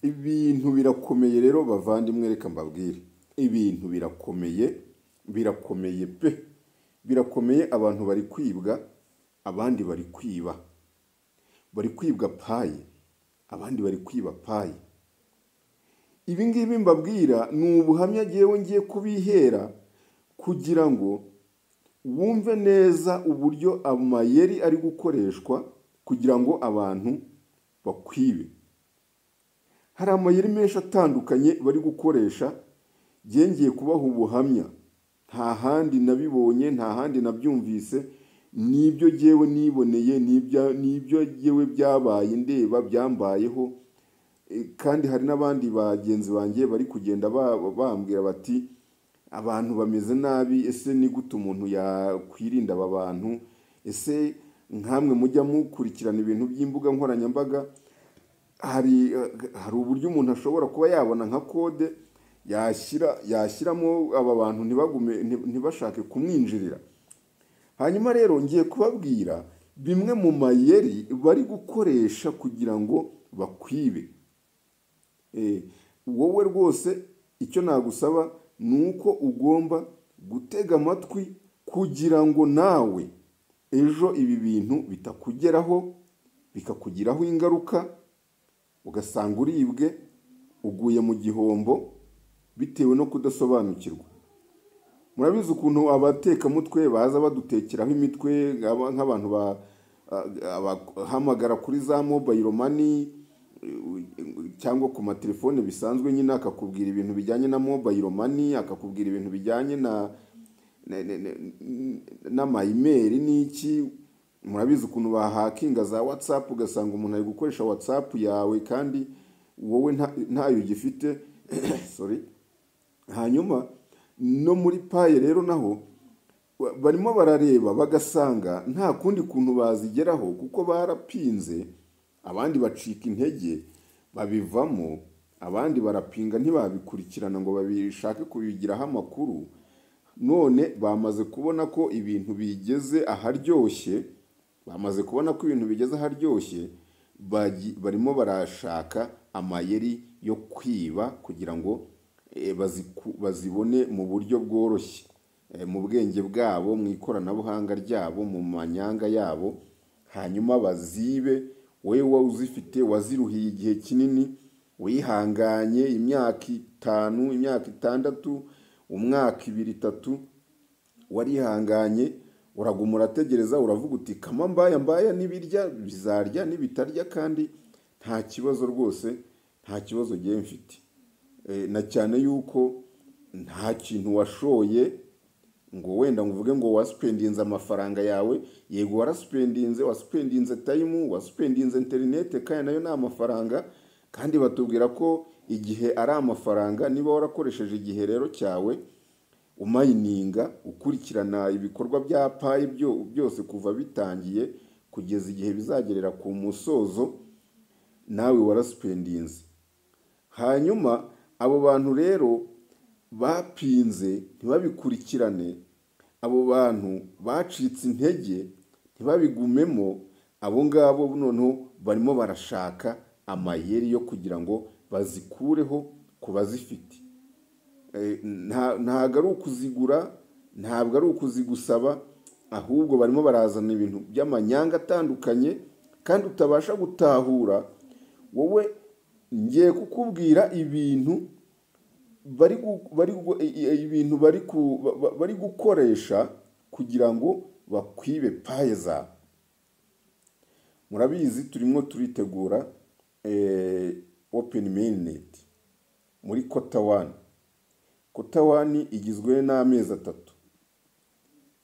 Ibintu birakomeye rero bavandimwe, reka mbabwire, ibintu birakomeye pe, birakomeye. Abantu bari kwibwa, abandi bari kwibwa payi, abandi bari kwiba payi. Ibi ngibi mbabwira ni ubuhamya jyewe ngiye kubihera kugira ngo wumve neza uburyo amayeri ari gukoreshwa kugira ngo abantu bakwibe. Hari amayeri menshi atandukanye bari gukoresha, ngiye kubaha ubuhamya. Nta handi nabibonye, nta handi nabyumvise, nibyo jyewe niboneye, nibyo jyewe byabaye ndeba, byambayeho. Kandi hari n'abandi bagenzi banjye bari kugenda bambwira bati abantu bameze nabi, ese ni gute umuntu yakwirinda aba bantu? Ese nkamwe mujya mukurikirana ibintu by'imbuga nkoranyambaga, hari uburyo umuntu ashobora kuba yabona nka kode yashyiramo aba bantu ntibashake kumwinjirira. Hanyuma rero ngiye kubabwira bimwe mu mayeri bari gukoresha kugira ngo bakwibe. Wowe rwose icyo nagusaba ni uko ugomba gutega amatwi kugira ngo nawe ejo ibi bintu bitakugeraho, bikakugiraho ingaruka, ugasanga uribwe, uguye mu gihombo bitewe no kudasobanukirwa. Murabizi ukuntu abatekamutwe baza badutekeraho imitwe, nk'abantu bahamagara kuri za mobile money cyangwa ku matelefone bisanzwe, nyine akakubwira ibintu bijyanye na mobile money, akakubwira ibintu bijyanye n'amayimeri n'iki. Murabizi ukuntu bahakinga za WhatsApp, ugasanga umuntu ari gukoresha WhatsApp yawe kandi wowe ntayo ugifite. Sorry. Hanyuma no muri paye rero naho barimo barareba bagasanga nta kundi kuntu bazigeraho, kuko barapinze. Abandi bacika intege babivamo, abandi barapinga ntibabikurikirana ngo babishake kubigiraho amakuru. None bamaze kubona ko ibintu bigeze aharyoshye, barimo barashaka amayeri yo kwiba kugira ngo bazibone mu buryo bworoshye, mu bwenge bwabo, mu ikoranabuhanga ryabo, mu manyanga yabo. Hanyuma bazibe. Wewe uzifite, waziruhiye igihe kinini, wihanganye imyaka 5, imyaka 6, umwaka 2, 3, warihanganye, uraguma urategereza, uravuga uti kama mbaya nibirya bizarya, nibitarya kandi nta kibazo rwose, nta kibazo giye mfite. Na cyane yuko nta kintu washoye ngo wenda nguvuge ngo waspendinze amafaranga yawe. Yego waspendinze time, waspendinze internet, kandi nayo ni amafaranga. Kandi batubwira ko igihe ari amafaranga. Niba warakoresheje igihe rero cyawe umayininga, ukurikirana ibikorwa bya payi byose kuva bitangiye kugeza igihe bizagerera ku musozo, nawe waraspendinze. Hanyuma abo bantu rero bapinze ntibabikurikirane, abo bantu bacitse intege ntibabigumemo, abo ngabo noneho barimo barashaka amayeri yo kugira ngo bazikureho ku bazifite. Ntabwo ari ukuzigura, ntabwo ari ukuzigusaba, ahubwo barimo barazana ibintu by'amanyanga atandukanye kandi utabasha gutahura. Wowe ngiye kukubwira ibintu bari gukoresha kugira ngo bakwibe paye zawe. Murabizi turimo turitegura open mainnet muri kota 1. Kota 1 igizwe n'amezi 3,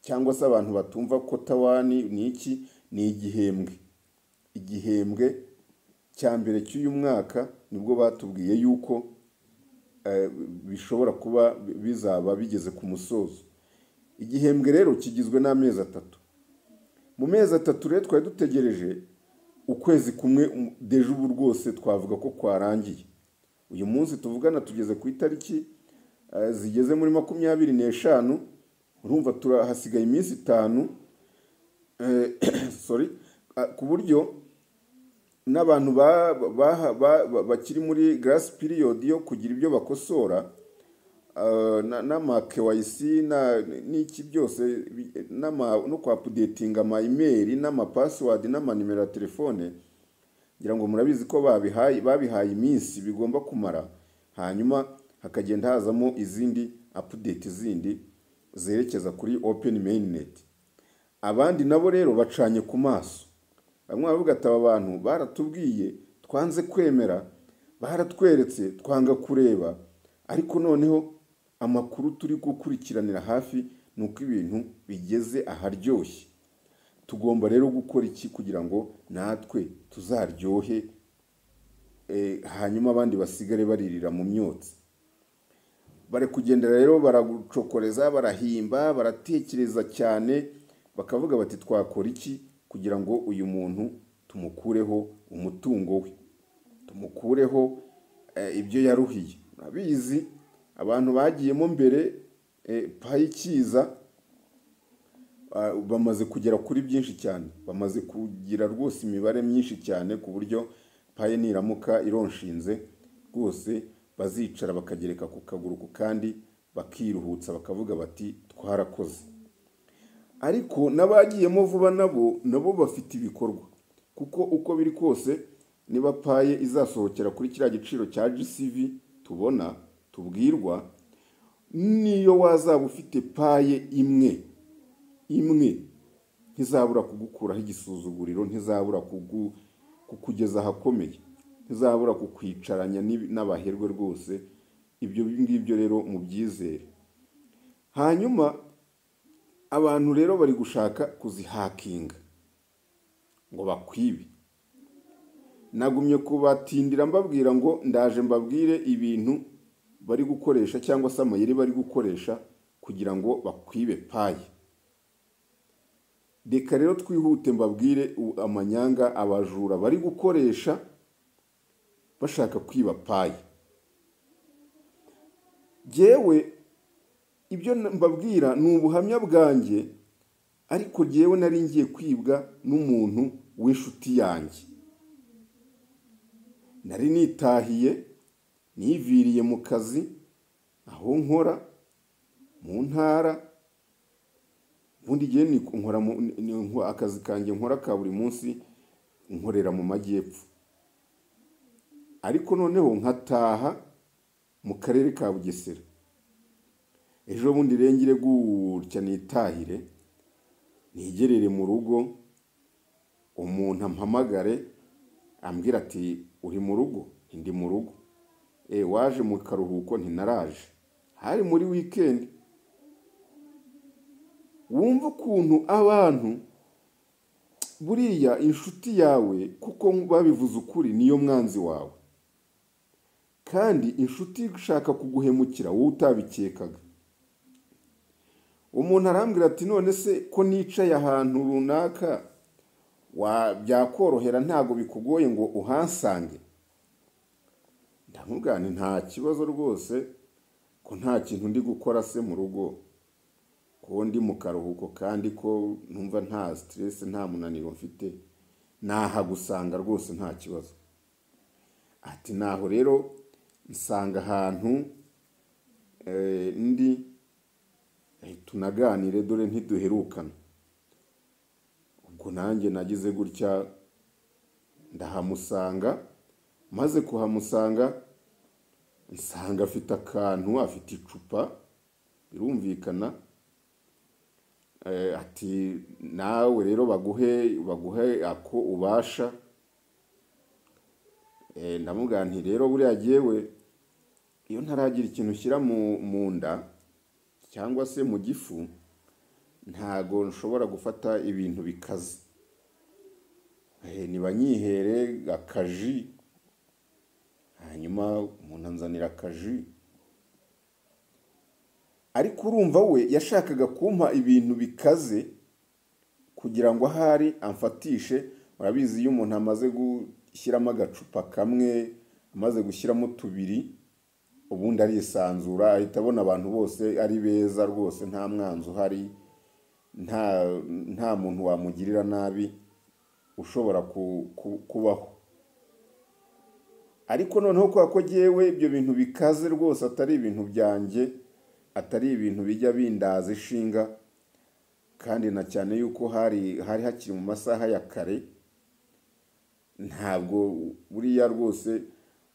cyangwa se abantu batumva kota 1 ni iki, ni igihembwe. Igihembwe cya mbere cy'uyu mwaka nibwo batubwiye yuko bishobora kuba bizaba bigeze ku musozo. Igihembwe rero kigizwe n'amezi 3. Mu mezi 3 rero twari dutegereje ukwezi kumwe, deje ubu rwose twavuga ko kwarangiye. Uyu munsi tuvugana tugeze ku itariki zigeze muri 25. Urumva turahasigaye iminsi 5. Sorry. Ku buryo n'abantu bakiri muri grace period yo kugira ibyo bakosora, n'ama KYC n'iki byose, no kwa updating ama email n'ama password n'ama nimero ya telefone, ngira ngo murabizi ko babihaye iminsi bigomba kumara, hanyuma hakagenda hazamo izindi update zindi zerekeza kuri open mainnet. Abandi nabo rero bacanye ku maso, bamwe bavuga ati aba bantu baratubwiye twanze kwemera, baratweretse twanga kureba, ariko noneho amakuru turi gukurikiranira hafi nuko ibintu bigeze aharyoshye. Tugomba rero gukora iki kugira ngo natwe tuzaryohe, hanyuma abandi basigare baririra mu myotsi. Bare kugendera rero baragucokoreza, barahimba, baratekereza cyane, bakavuga bati twakora iki kugira ngo uyu muntu tumukureho umutungo we, tumukureho ibyo yaruhiye. Murabizi abantu bagiyemo mbere payikiza bamaze kugera kuri byinshi cyane, bamaze kugira rwose imibare myinshi cyane, ku buryo paye niramuka ironshinze rwose bazicara bakagereka ku kaguru ku kandi bakiruhutsa bakavuga bati twarakoze. Ariko n'abagiyemo vuba nabo bafite ibikorwa, kuko uko biri kose niba paye izasohokera kuri kiriya giciro cya GCV tubona tubwirwa, niyo wazaba ufite paye imwe ntizabura kugukuraho igisuzuguriro, ntizabura kukugeza ahakomeye, ntizabura kukwicaranya n'abaherwe rwose. Ibyo ngibyo rero mu byizere. Hanyuma abantu rero bari gushaka kuzihakinga ngo bakwibe. Nagumye kubatindira mbabwira ngo ndaje mbabwire ibintu bari gukoresha cyangwa se amayeri bari gukoresha kugira ngo bakwibe paye. Reka rero twihute mbabwire amanyanga abajura bari gukoresha bashaka kwiba paye. Jewe ibyo mbabwira ni ubuhamya bwanjye, ariko jewe nari ngiye kwibwa n'umuntu w'inshuti yanjye. Nari nitahiye, niviriye mu kazi aho nkora mu ntara, ubundi gihe nkora akazi kanjye nkora ka buri munsi nkorera mu majyepfo, ariko noneho nkataha mu karere ka Bugesera. Ejo bundi rengire gutya nitahire, nigerere mu rugo, umuntu ampamagare ambwira ati uri mu rugo? Ndi mu rugo. Waje mu karuhuko? Ntinaraje. Hari muri weekend. Wumva ukuntu abantu buriya inshuti yawe, kuko babivuze ukuri, niyo mwanzi wawe, kandi inshuti ishaka kuguhemukira wowe utabikekaga. Umuntu arambwira ati none se ko nicaye ahantu runaka byakorohera, ntago bikugoye ngo uhansange? Ndamubwira nti nta kibazo rwose, ko nta kintu ndi gukora se mu rugo, ko ndi mu karuhuko kandi ko numva nta stress nta munaniro mfite, nahagusanga rwose nta kibazo. Ati naho rero nsanga ahantu ndi tunaganire, dore ntiduherukana. Ubwo nanjye nagize gutya ndahamusanga, maze kuhamusanga nsanga afite akantu, afite icupa, birumvikana. Ati nawe rero baguhe ako ubasha. Ndamubwira nti rero buriya jyewe iyo ntaragira ikintu ushyira mu nda cyangwa se mu gifu, ntago nshobora gufata ibintu bikaze. Niba nyihere akaji, hanyuma umuntu anzanira akaji. Ariko urumva we yashakaga kumpa ibintu bikaze kugira ngo ahari amfatishe. Murabizi iyo umuntu amaze gushyiramo agacupa kamwe, amaze gushyiramo tubiri, ubundi arisanzura, ahita abona abantu bose ari beza rwose, nta mwanzi uhari, nta muntu wamugirira nabi ushobora kubaho. ariko noneho kwa ko jyewe ibyo bintu bikaze rwose atari ibintu byanjye, atari ibintu bijya bindaza ishinga, kandi na cyane yuko hari hakiri mu masaha ya kare, ntabwo buriya rwose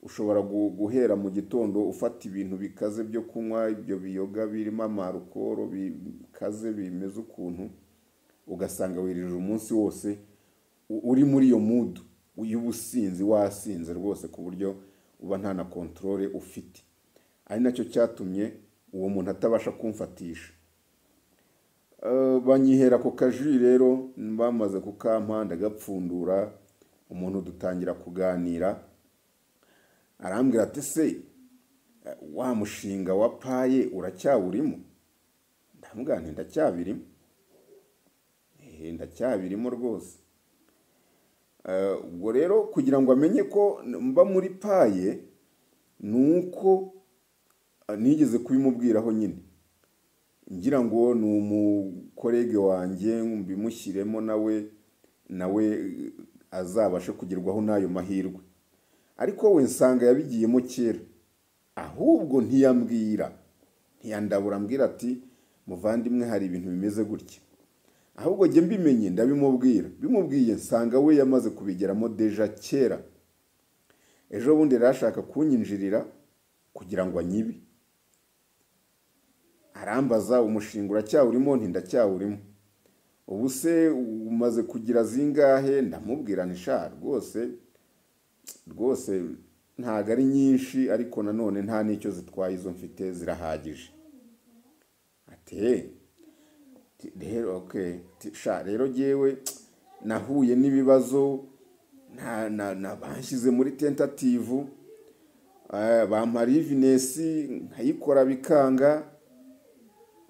ushobora guhera mu gitondo ufata ibintu bikaze byo kunywa, ibyo biyoga birimo amarukoro bikaze bimeze ukuntu, ugasanga wirije umunsi wose uri muri iyo mudu y'ubusinzi, wasinze rwose ku buryo uba nta na controle ufite. Ari nacyo cyatumye uwo muntu atabasha kumfatisha. Banyihera ku kaji rero, bamaze kukampa ndagapfundura, umuntu dutangira kuganira, arambwira ati se wa mushinga wa paye uracyawurimo? Ndamubwira nti ndacyabirimo, ndacyabirimo rwose. Ubwo rero kugira ngo amenye ko mba muri paye, nuko nigeze kubimubwiraho nyine, ngira ngo ni umukorege wanjye mbimushyiremo nawe azabashe kugerwaho n'ayo mahirwe. Ariko we nsanga yabigiyemo kera, ahubwo ntiyandabura, ambwira ati muvandimwe hari ibintu bimeze gutya. Ahubwo jye mbimenye ndabimubwira, bimubwiye nsanga we yamaze kubigeramo deja kera. Ejo bundi rero ashaka kunyinjirira kugira ngo anyibe, arambaza umushinga uracyawurimo? Nti ndacyawurimo. Ubu se umaze kugira zingahe? Ndamubwira nti sha rwose ntago ari nyinshi, ariko nanone nta n'icyo zitwaye, izo mfite zirahagije. Ati rero okay, sha rero jyewe nahuye n'ibibazo, banshyize muri tentative, bampa liveness nkayikora bikanga,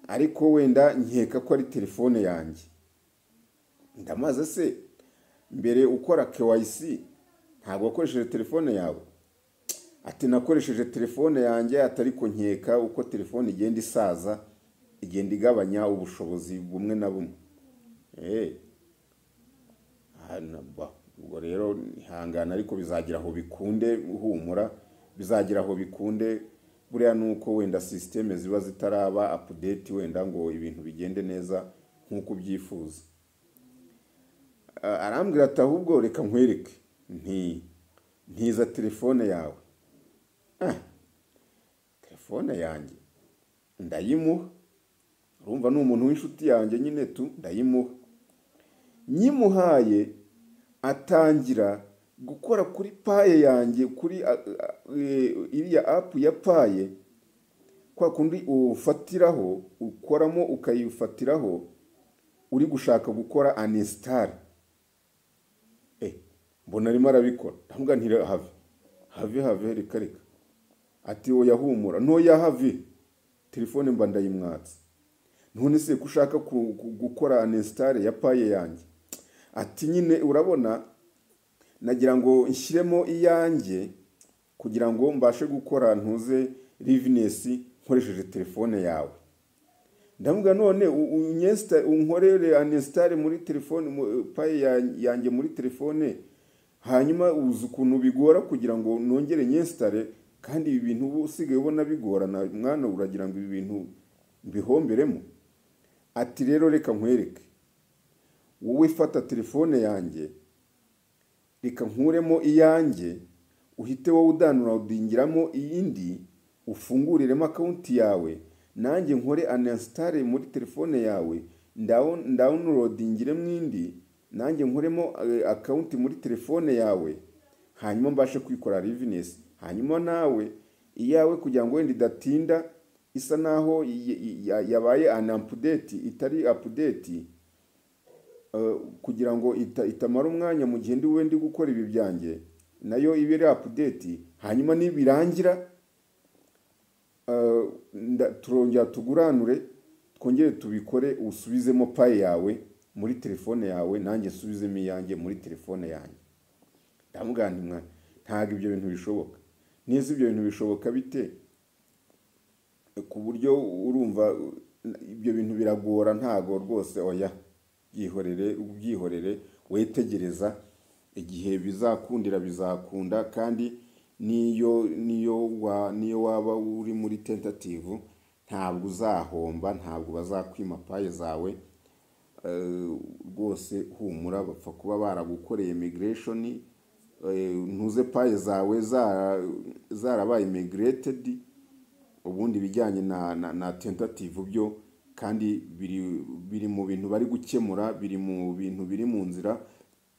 ariko wenda nkeka ko ari telefone yanjye. Ndamaze se mbere ukora KYC ntabwo wakoresheje telefone yawe? Ati nakoresheje telefone yanjye, atariko nkeka uko telefone igenda isaza, igenda igabanya ubushobozi bumwe na bumwe. Ubwo rero ihangana, ariko bizagira aho bikunde, uhumura, bizagira aho bikunde. Buriya nuko wenda systeme ziba zitaraba update, wenda ngo ibintu bigende neza nkuko ubyifuza. Arambwira ati ahubwo reka nkwereke, ntiza telefone yawe. Telefone yanjye ndayimuha, urumva ni umuntu w'inshuti yanjye nyine ndayimuha. Nyimuhaye atangira gukora kuri paye yanjye, kuri iriya app ya paye, kwa kundi ufatiraho, ukoramo ukayifatiraho uri gushaka gukora uninstall. Mbona arimo arabikora, ndamubwira nti have reka. Ati oya humura, ntoya have, telefone mba ndayimwatse. None se kushaka gukora uninstall ya paye yanjye? Ati nyine urabona nagira ngo nshyiremo iyanjye kugira ngo mbashe gukora ntuze liveness nkoresheje telefone yawe. Ndamubwira none unkorere uninstall muri telefone, paye yanjye muri telefone, hanyuma uzi ukuntu bigora kugira ngo nongere nyinstall, kandi ibi bintu ubu usigaye ubona bigorana, mwana uragira ngo ibi bintu mbihomberemo? Ati rero reka nkwereke, wowe fata telefone yanjye, reka nkuremo iyanjye, uhite wowe udownloadingiramo iyindi, ufunguriremo account yawe, nanjye nkore uninstall muri telefone yawe, downloadingiremo indi, nanjye nkuremo account muri telefone yawe, hanyuma mbashe kwikora liveness. Hanyuma nawe iyawe kugira ngo wenda idatinda, isa naho yabaye unupdate, itari update, kugira ngo itamara umwanya mu gihe ndi gukora ibi byanjye, nayo ibe ari update. Hanyuma nibirangira turongera tuguranure, twongere tubikore, usubizemo paye yawe muri telefone yawe, nanjye subizemo iyanjye muri telefone yanjye. Ndamubwira nti mwana, ntabwo ibyo bintu bishoboka. Neza ibyo bintu bishoboka bite? Ku buryo urumva ibyo bintu biragora, ntago rwose. Oya, byihorere, wetegereza igihe bizakundira, bizakunda, kandi niyo waba uri muri tentative ntabwo uzahomba, ntabwo bazakwima paye zawe. Rwose humura, bapfa kuba baragukoreye immigration, ntuze paye zawe zarabaye immigrated, ubundi bijyanye na tentative byo kandi biri mu bintu bari gukemura, biri mu bintu biri mu nzira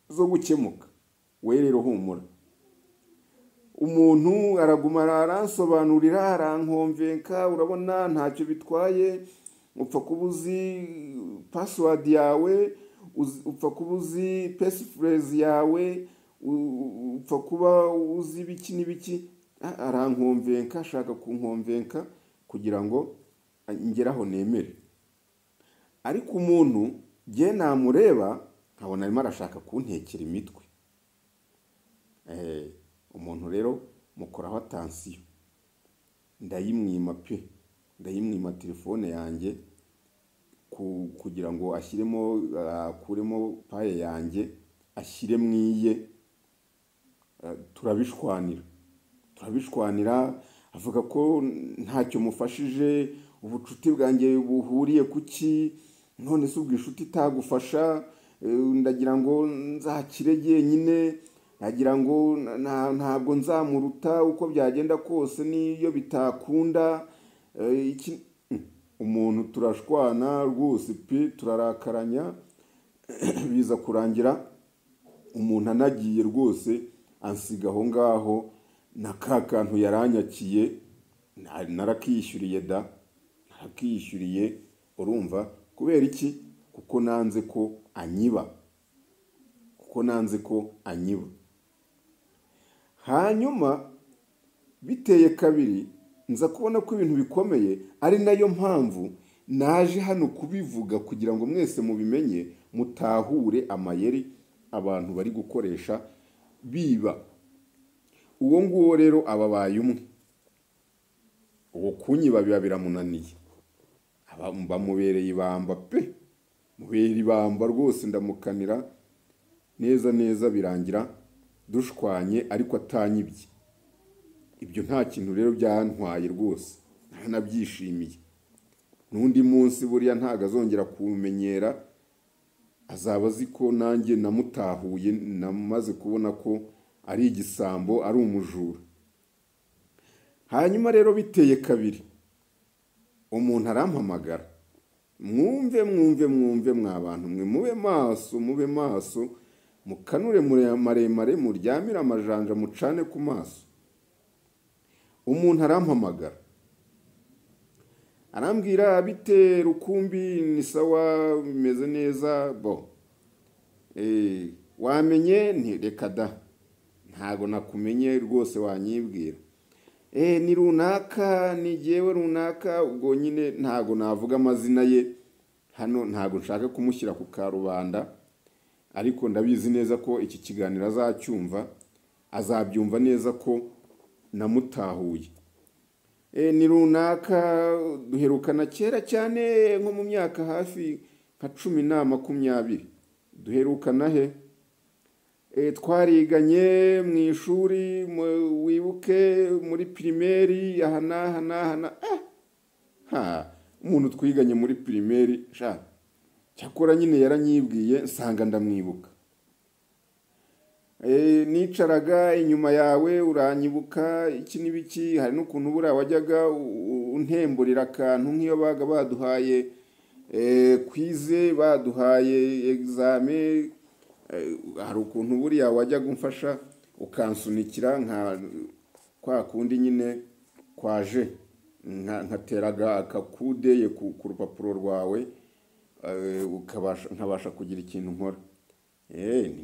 zo gukemuka. We rero humura. Umuntu araguma aransobanurira, arankomvenka, urabona ntacyo bitwaye, upfa kuba uzi password yawe, upfa kuba uzi passphrase yawe, upfa kuba uzi biki n'ibiki. Arankomvenka, ashaka kunkomvenka kugira ngo ngeraho nemere. Ariko umuntu jye namureba nkabona arimo arashaka kuntekera imitwe. Umuntu rero mukoraho attention, ndayimwima pe, ndayimwima telefone yanjye kugira ngo akuremo paye yanjye ashyire mwiye. turabishwanira avuga ko ntacyo mufashije, ubucuti bwanjye buhuriye kuki, none se ubwo inshuti itagufasha, ndagira ngo nzakire jyenyine, ndagira ngo ntabwo nzamuruta uko byagenda kose niyo bitakunda. Umuntu turashwana rwose pe, turarakaranya, biza kurangira umuntu anagiye rwose ansiga aho ngaho na ka kantu yaranyakiye. Narakishyuriye narakishyuriye, urumva kubera iki? Kuko nanze ko anyiba. Hanyuma biteye kabiri nza kubona ko ibintu bikomeye, ari nayo mpamvu naje hano kubivuga kugira ngo mwese mubimenye, mutahure amayeri abantu bari gukoresha biba. Uwo nguwo rero ababaye umwe, uwo kunyiba biba biramunaniye, bamubereye ibamba pe, mubera ibamba rwose, ndamukanira neza birangira dushwanye ariko atanyibye. Ibyo nta kintu rero byantwaye rwose, ntanabyishimiye. N'undi munsi buriya ntago azongera kumenyera, azaba azi ko nanjye namutahuye, namaze kubona ko ari igisambo, ari umujura. Hanyuma rero biteye kabiri, umuntu arampamagara. Mwumve mwabantu mwe, mube maso, mukanure maremare, muryamire amajanja, mucane ku maso. Umuntu arampamagara arambwira, bite Rukumbi, ni sawa, bimeze neza bo, wamenye? Nti reka da, ntago nakumenye rwose, wanyibwira. Ni runaka, ni jyewe runaka. Ubwo nyine ntago navuga amazina ye hano, ntago nshaka kumushyira ku karubanda, ariko ndabizi neza ko iki kiganiro azacyumva, azabyumva neza ko namutahuye. Ni runaka, duherukana kera cyane, nko mu myaka hafi nka 10 na 20. Duherukana he? Twariganye mu ishuri, wibuke muri primaire, aha. Umuntu twiganye muri primaire, cyakora nyine yaranyibwiye, nsanga ndamwibuka. Nicaraga inyuma yawe, uranyibuka iki n'ibiki. Hari n'ukuntu buriya wajyaga untemburira akantu nk'iyo baga baduhaye kwize, baduhaye examen, hari ukuntu buriya wajyaga umfasha ukansunikira nka kwa kundi nyine kwaje, nkateraga akakudeye ku rupapuro rwawe, nkabasha kugira ikintu nkora.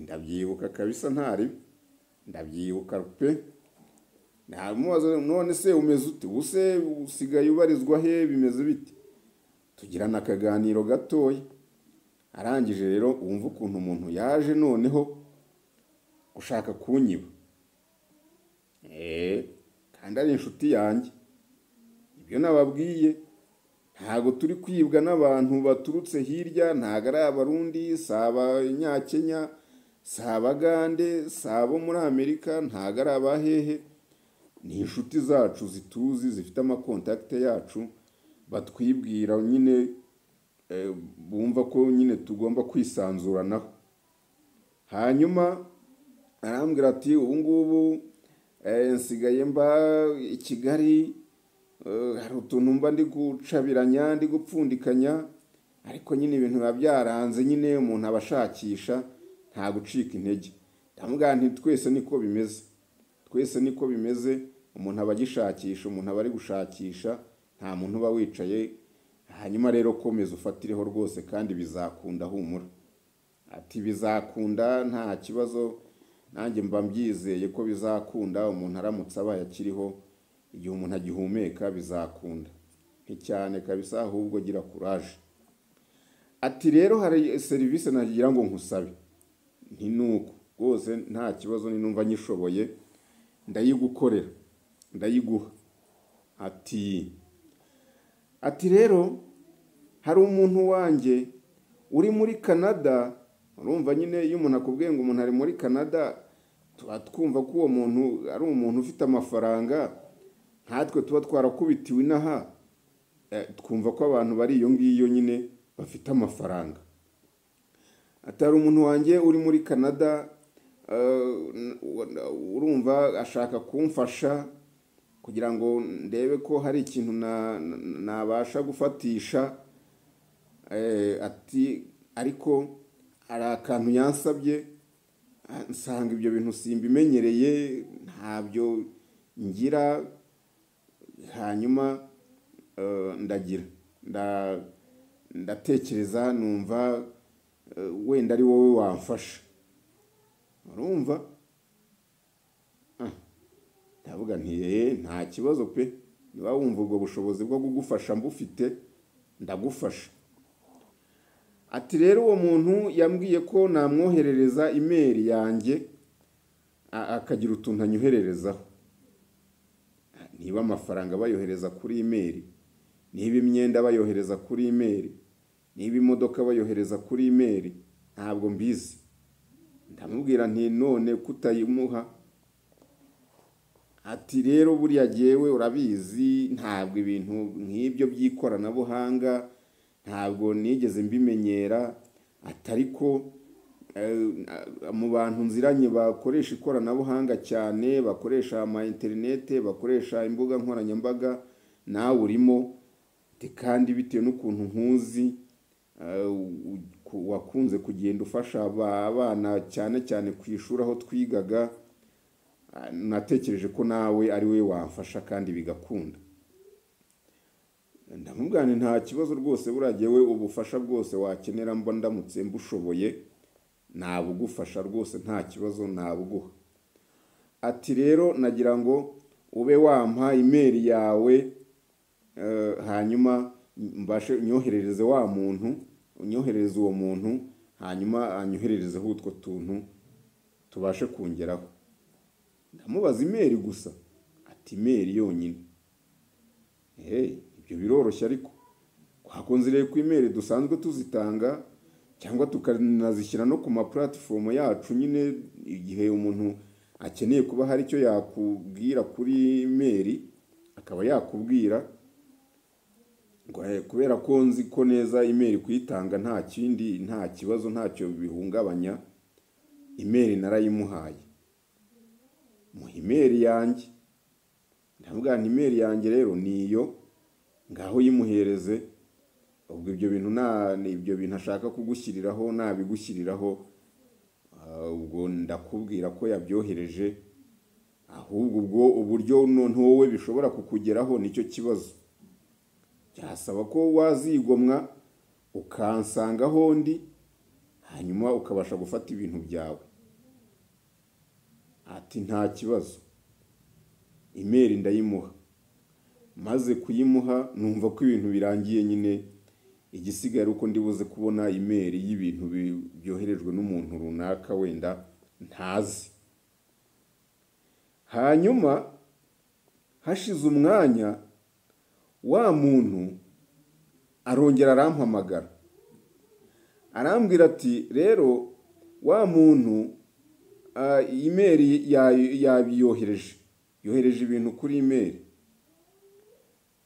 Ndabyibuka kabisa, ntari ndabyibuka pe. Namubaza, none se umeze ute? Use usigaye ubarizwa he? Bimeze bite? Tugirana akaganiro gatoya. Arangije rero wumva ukuntu umuntu yaje noneho gushaka kunyiba. Kandi ari inshuti yanjye. Ibyo nababwiye, ntago turi kwibwa n'abantu baturutse hirya, ntago ari Abarundi, saba Nyakenya, saba Gande, saba muri Amerika, ntago ari abahehe. ni inshuti zacu zituzi zifite amakontakite yacu batwibwira nyine, bumva ko nyine tugomba kwisanzuranaho. Hanyuma arambwira ati ubu ngubu nsigaye mba i Kigali, hari utuntu mba ndi gucabiranya ndi gupfundikanya, ariko nyine ibintu biba byaranze, nyine umuntu aba ashakisha nta gucika intege. Ndamubwira nti twese niko bimeze, twese niko bimeze, umuntu aba agishakisha, umuntu aba ari gushakisha, nta muntu uba wicaye. Hanyuma rero komeza ufatireho rwose kandi bizakunda, humura. Ati bizakunda nta kibazo, nanjye mba mbyizeye ko bizakunda, umuntu aramutse abaye akiriho, igihe umuntu agihumeka bizakunda cyane kabisa, ahubwo gira courage. Ati rero hari serivisi nagira ngo nkusabe, nti nuko rwose nta kibazo, ninumva nyishoboye ndayigukorera, ndayiguha. Ati rero hari umuntu wanjye uri muri Canada. Urumva nyine iyo umuntu akubwiye ngo umuntu ari muri Canada, tuba twumva ko uwo muntu ari umuntu ufite amafaranga, nkatwe tuba twarakubitiwe inaha, twumva ko abantu bari iyo ngiyo nyine bafite amafaranga. Atari umuntu wanjye uri muri Canada, urumva ashaka kumfasha kugira ngo ndebe ko hari ikintu nabasha gufatisha. Ati ariko hari akantu yansabye, nsanga ibyo bintu simbimenyereye, ntabyo ngira. Hanyuma ndatekereza, numva wenda ari wowe wamfasha. Urumva? Ndavuga nti nta kibazo pe, niba wumva ubwo bushobozi bwo kugufasha mbufite, ndagufasha. Ati rero uwo muntu yambwiye ko namwoherereza email yanjye, akagira utuntu anyohererezaho. Niba amafaranga bayohereza kuri email, niba imyenda bayohereza kuri email, niba imodoka bayohereza kuri email, ntabwo mbizi. Ndamubwira nti none kutayimuha. Ati rero buriya jyewe urabizi, ntabwo ibintu nk'ibyo by'ikoranabuhanga ntabwo nigeze mbimenyera. Atariko mu bantu nziranye bakoresha ikoranabuhanga cyane, bakoresha ama internet, bakoresha imbuga nkoranyambaga, nawe urimo. Kandi bitewe n'ukuntu nkuzi, wakunze kugenda ufasha abana cyane cyane ku ishuri aho twigaga, natekereje ko nawe ari we wamfasha kandi bigakunda. Ndamubwira nti nta kibazo rwose, buragewe ubufasha bwose wakenera mba ndamutse mbushoboye nabugufasha rwose, nta kibazo nabuguha. Ati rero nagira ngo ube wampa email yawe, hanyuma mbashe nyoherereze wa muntu, unyoherereze uwo muntu, hanyuma anyohererezeho utwo tuntu tubashe kungeraho. Ndamubaza email gusa. Ati email yonyine? Ibyo biroroshye, ariko twakunze rero ku email dusanzwe tuzitanga, cyangwa tukanazishyira no ku ma platform yacu nyine, igihe umuntu akeneye kuba hari icyo yakubwira kuri email akaba yakubwira. Kubera ko nzi ko neza email kuyitanga nta kindi, nta kibazo, ntacyo bihungabanya, email narayimuhaye. Mu email yanjye ndavuga nti email yanjye rero niyo, ngaho yimuhereze. Ubwo ibyo bintu ashaka kugushyiriraho nabigushyiriraho, ubwo ndakubwira ko yabyohereje. Ahubwo ubwo uburyo none wowe bishobora kukugeraho nicyo kibazo. Byasaba ko wazigomwa ukansanga hondi, hanyuma ukabasha gufata ibintu byawe. Ati nta kibazo, email ndayimuha. Maze kuyimuha numva ko ibintu birangiye nyine, igisigaye ari uko ndibuze kubona email y'ibintu byoherejwe n'umuntu runaka wenda ntazi. Hanyuma hashize umwanya, wa muntu arongera arampamagara, arambwira ati rero wa muntu email yabiyohereje, yohereje ibintu kuri email,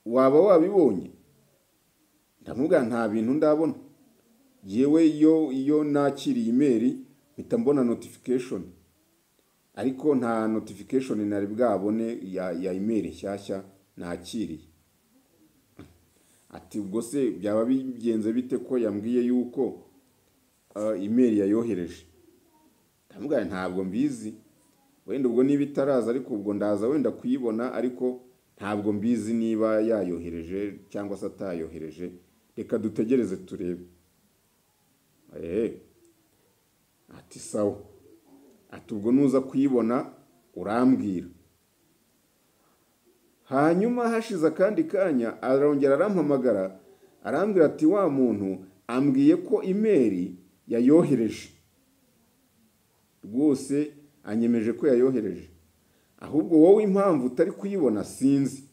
waba wabibonye? Ndamubwira nta bintu ndabona, yewe iyo nakiriye email mpita mbona notification, ariko nta notification nari bwabone ya email nshyashya nakiriye. Ati ubwo se byaba bigenze bite ko yambwiye yuko email yayohereje? Ndamubwira ntabwo mbizi, wenda ubwo niba itaraza ariko ubwo ndaza wenda kuyibona, ariko ntabwo mbizi niba yayohereje cyangwa se atayohereje, reka dutegereze turebe. Ati sawa, ati ubwo nuza kuyibona urambwira. Hanyuma hashize akandi kanya arongera arampamagara arambwira ati wa muntu ambwiye ko email yayohereje, rwose anyemeje ko yayohereje, ahubwo wowe impamvu utari kuyibona sinzi,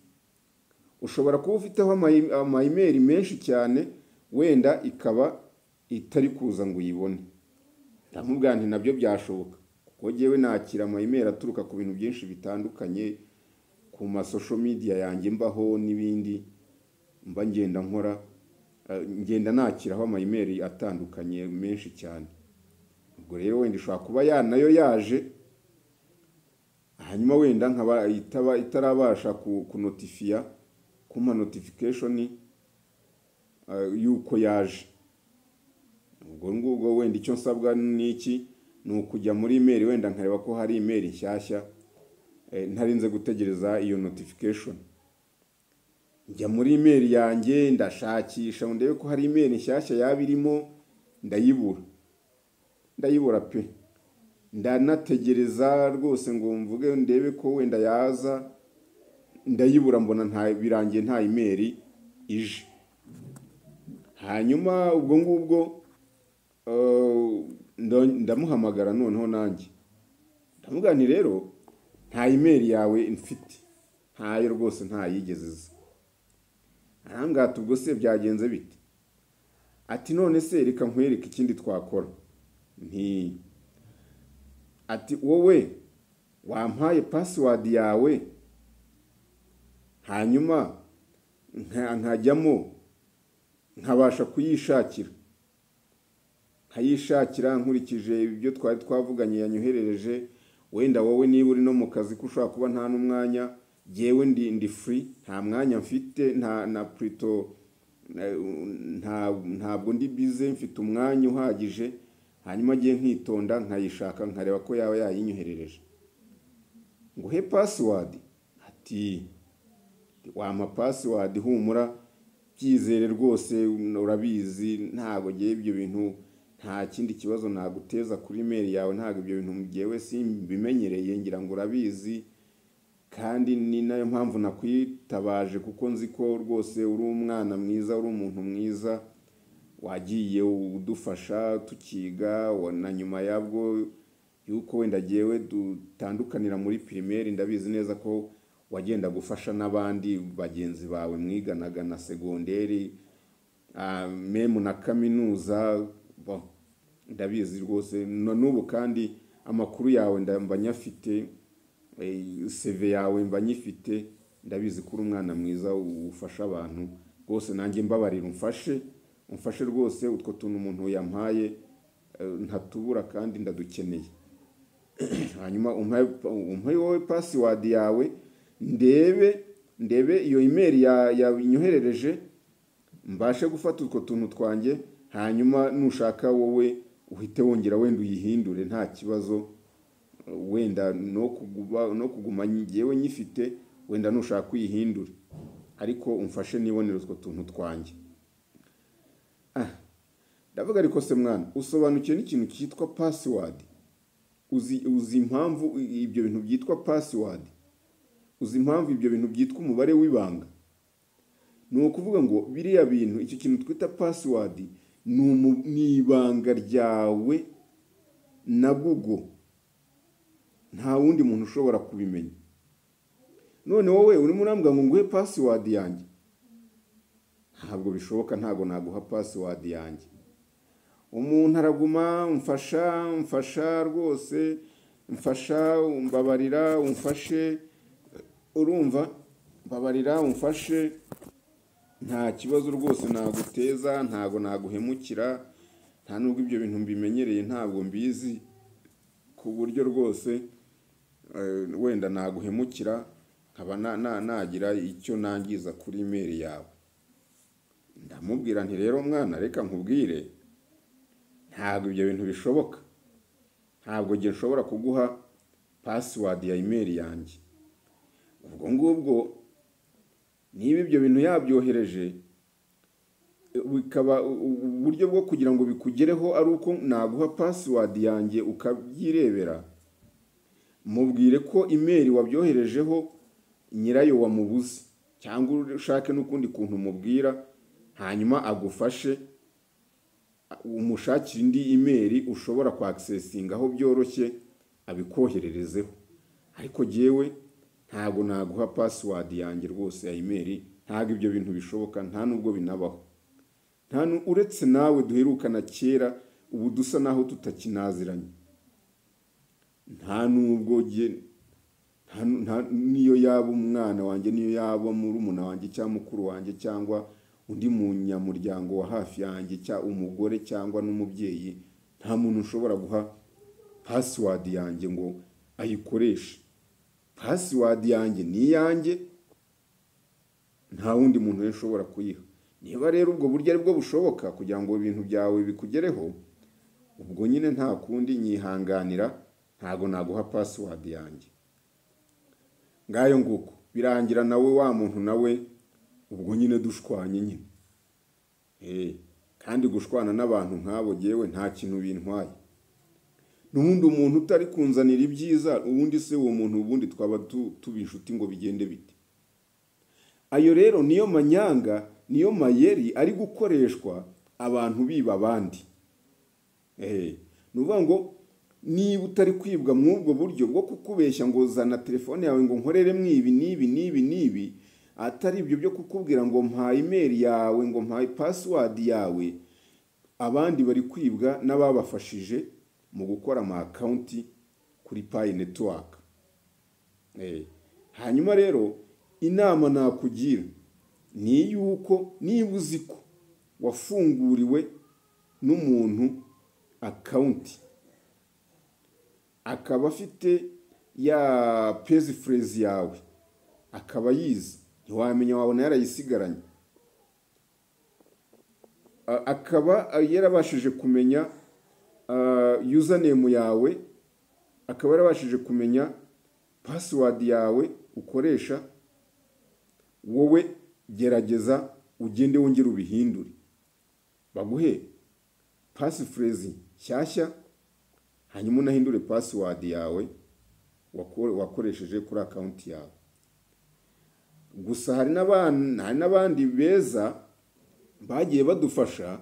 ushobora kuba ufiteho ama email menshi cyane wenda ikaba itari kuza ngo uyibone. Ndamubwira nti nabyo byashoboka, kuko jewe nakira ama email aturuka ku bintu byinshi bitandukanye, ku ma social media yanjye mbaho n'ibindi mba ngenda nkora, ngenda nakiraho ama email atandukanye menshi cyane. Ubwo rero wenda ishobora kuba nayo yaje, hanyuma wenda nkaba itarabasha kunotifia kuma notification yuko yaje. Ubwo ngubwo wenda icyo nsabwa niki ni ukujya muri email wenda nkareba ko hari email nshyashya, ntarinze gutegereza iyo notification. Njya muri email yanjye ndashakisha ndebe ko hari email nshyashya yabirimo, ndayibura pe. Ndanategereza rwose ngo mvuge ndebe ko wenda yaza, ndayibura mbona birangiye nta email ije. Hanyuma ubwo ngubwo ndamuhamagara noneho nanjye ndamubwira nti rero nta email yawe mfite, ntayo rwose ntayigeze iza. Arambwira ati ubwo se byagenze bite? Ati none se reka nkwereke ikindi twakora. Ati wowe wampaye password yawe, hanyuma nkajyamo nkabasha kuyishakira, nkayishakira nkurikije ibyo twari twavuganye yanyoherereje. Wenda wowe niba uri no mu kazi ko ushobora kuba nta n'umwanya, jewe ndi free, nta mwanya mfite, ntabwo ndi busy, mfite umwanya uhagije. Hanyuma agiye nkitonda nkayishaka nkareba ko yawe yayinyoherereje. Nguhe password? Ati wampa password humura, byizere rwose urabizi, ntago giye ibyo bintu, nta kindi kibazo naguteza kuri email yawe, ntago ibyo bintu ngewe simbimenyereye, ngira ngo urabizi, kandi ni nayo mpamvu nakwitabaje, kuko nzi ko rwose uri umwana mwiza, uri umuntu mwiza, wagiye udufasha tukiga, na nyuma yabwo yuko wenda jewe dutandukanira muri primaire, ndabizi neza ko wagenda gufasha n'abandi bagenzi bawe mwiganaga na segonderi, memu na kaminuza. Ndabizi rwose n'ubu kandi amakuru yawe mba nyafite, CV yawe mba nyifite, ndabizi ko uri umwana mwiza ufasha abantu rwose. Nanjye mbabarira umfashe rwose, utwo tuntu umuntu yampaye ntatubura kandi ndadukeneye. Hanyuma umpaye wowe password yawe, ndebe iyo email yanyoherereje, mbashe gufata utwo tuntu twanjye. Hanyuma nushaka wowe uhite wongera wenda uyihindure, nta kibazo, wenda no kuguma ngewe nyifite, wenda nushaka uyihindure, ariko umfashe nibonera utwo tuntu twanjye. Ndavuga ariko se mwana, usobanukiye n'ikintu cyitwa password? Uzi impamvu ibyo bintu byitwa password? Uzi impamvu ibyo bintu byitwa umubare w'ibanga? Ni ukuvuga ngo biriya bintu, icyo kintu twita password ni ibanga ryawe na Google, nta wundi muntu ushobora kubimenya. None wowe urimo urambwira ngo nguhe password yanjye? Ntabwo bishoboka, ntago naguha password yanjye. Umuntu araguma umfasha rwose, umbabarira, umfashe, urumva mbabarira umfashe, nta kibazo rwose naguteza, ntago naguhemukira, nta nubwo ibyo bintu mbimenyereye, ntabwo mbizi ku buryo rwose wenda naguhemukira nkaba nagira icyo nangiza kuri email yawe. Ndamubwira nti rero mwana, reka nkubwire, ntabwo ibyo bintu bishoboka, ntabwo nge nshobora kuguha password ya email yanjye. Ubwo ngubwo niba ibyo bintu yabyohereje bikaba uburyo bwo kugira ngo bikugereho ari uko naguha password yanjye ukabyirebera, mubwire ko email wabyoherejeho nyirayo wamubuze, cyangwa ushake n'ukundi kuntu mubwira, hanyuma agufashe umushakira indi email ushobora kwaccessingaho byoroshye abikohererezeho. Ariko jewe ntago naguha password yanjye rwose ya email, ntago ibyo bintu bishoboka, nta nubwo binabaho. Uretse nawe duherukana kera, ubu dusa naho tutakinaziranye. Nta nubwo niyo yaba umwana wanjye, niyo yaba murumuna wanjye cyangwa mukuru wanjye cyangwa undi munyamuryango wa hafi yanjye cyangwa umugore cyangwa n'umubyeyi, nta muntu ushobora guha password yanjye ngo ayikoreshe. Password yanjye ni iyanjye, nta wundi muntu ushobora kuyiha. Niba rero ubwo buryo ari bwo bushoboka kugira ngo ibintu byawe bikugereho, ubwo nyine nta kundi nyihanganira, ntago naguha password yanjye. Ngayo nguko birangira nawe wa muntu nawe ubwo nyine dushwanye nyine. Kandi gushwana n'abantu nk'abo jewe nta kintu bintwaye. N'ubundi umuntu utari kunzanira ibyiza, ubundi se uwo muntu ubundi twaba tuba inshuti ngo bigende bite? Ayo rero niyo manyanga, niyo mayeri ari gukoreshwa abantu biba abandi. Nuvuga ngo niba utari kwibwa mw'ubwo buryo bwo kukubeshya ngo zana telefone yawe ngo nkorere mwibi nibi, atari ibyo byo kukubwira ngo mpa email yawe, ngo mpa password yawe, abandi bari kwibwa n'ababafashije mu gukora ama account kuri Pi network. Hanyuma rero inama nakugira ni yuko niba uzi ko wafunguriwe n'umuntu account akaba afite ya passphrase yawe akaba yize, ntiwamenya wabona yarayisigaranye, akaba yarabashije kumenya username yawe, akaba yarabashije kumenya password yawe ukoresha, wowe gerageza ugende wongera ubihindure, baguhe passphrase shyashya, hanyuma unahindure password yawe wakoresheje kuri account yawe. Gusa hari n'abandi beza bagiye badufasha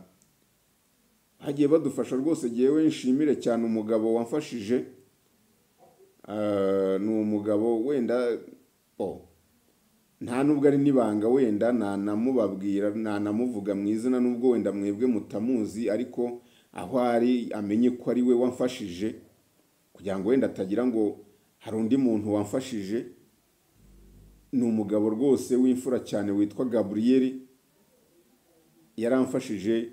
rwose. Jewe nshimire cyane umugabo wamfashije, ni umugabo wenda nta nubwo ari nibanga, wenda nanamubabwira, nanamuvuga mu izina nubwo wenda mwebwe mutamuzi, ariko aho ari amenye ko ari we wamfashije, kugira ngo wenda atagira ngo hari undi muntu wamfashije. Ni umugabo rwose w'imfura cyane witwa Gabriel, yaramfashije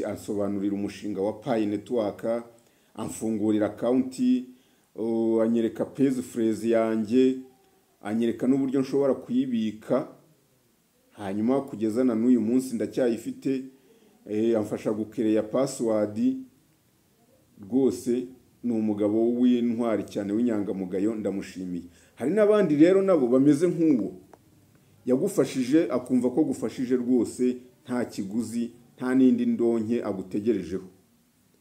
ansobanurira umushinga wa Pi network, amfungurira account, anyereka passphrase yanjye, anyereka n'uburyo nshobora kuyibika, hanyuma kugeza na n'uyu munsi ndacyayifite. Amfasha gukereya password. Rwose ni umugabo w'intwari cyane w'inyangamugayo, ndamushimiye. Hari n'abandi rero nabo bameze nk'uwo yagufashije, akumva ko gufashije rwose nta kiguzi, nta n'indi ndonke agutegerejeho,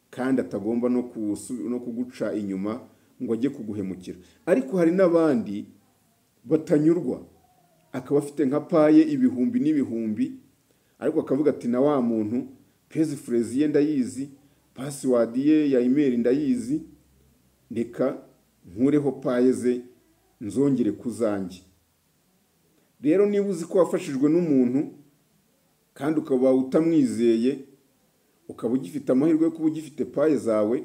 kandi atagomba no kuguca inyuma ngo ajye kuguhemukira. Ariko hari n'abandi batanyurwa, akaba afite nka paye ibihumbi n'ibihumbi, ariko akavuga ati na wa muntu passphrase ye ndayizi, password ye ya email ndayizi, ndeka nkureho paye ze nzongere kuzanjye. Rero niba uzi ko wafashijwe n'umuntu kandi ukaba utamwizeye, ukaba ugifite amahirwe yo kuba ugifite paye zawe,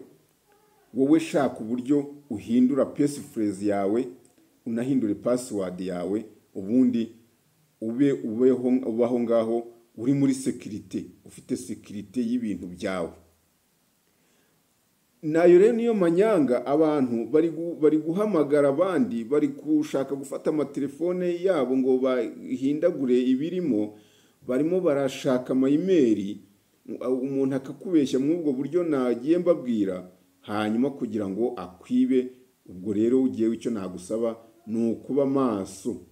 wowe shaka uburyo uhindura passphrase yawe, unahindure password yawe, ubundi ubaho ngaho uri muri sekirite, ufite sekirite y'ibintu byawe. Nayo rero niyo manyanga, abantu bari guhamagara abandi, bari gushaka gufata amatelefone yabo ngo bahindagure ibirimo, barimo barashaka amayimeri, umuntu akakubeshya muri ubwo buryo nagiye mbabwira, hanyuma kugira ngo akwibe. Ubwo rero ugiye icyo nagusaba ni ukuba maso,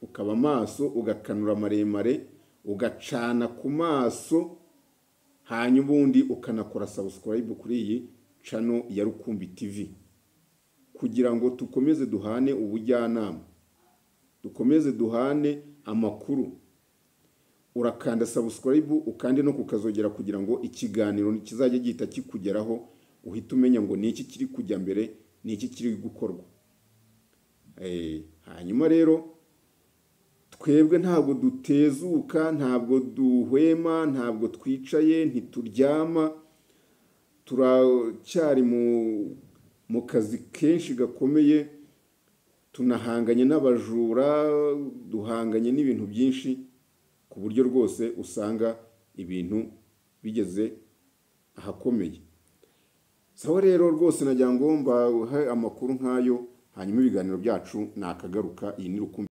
ukaba maso, ugakanura maremare, ugacana ku maso, hanyuma ubundi ukanakora subscribe kuri iyi channel ya Rukumbi TV, kugira ngo dukomeze duhane ubujyanama, dukomeze duhane amakuru. Urakanda subscribe ukandi no kukazogera kugira ngo ikiganiro kizajya gihita kikugeraho, uhita umenya ngo ni iki kiri kujya mbere, ni iki kiri gukorwa. Hanyuma rero twebwe ntabwo dutezuka, ntabwo duhwema, ntabwo twicaye, ntituryama, turacyari mu kazi kenshi gakomeye, tunahanganye n'abajura, duhanganye n'ibintu byinshi, ku buryo rwose usanga ibintu bigeze ahakomeye. Sawa rero rwose nagira ngo mbahe amakuru nk'ayo, hanyuma ibiganiro byacu nakagaruka. Iyi ni Rukumbi.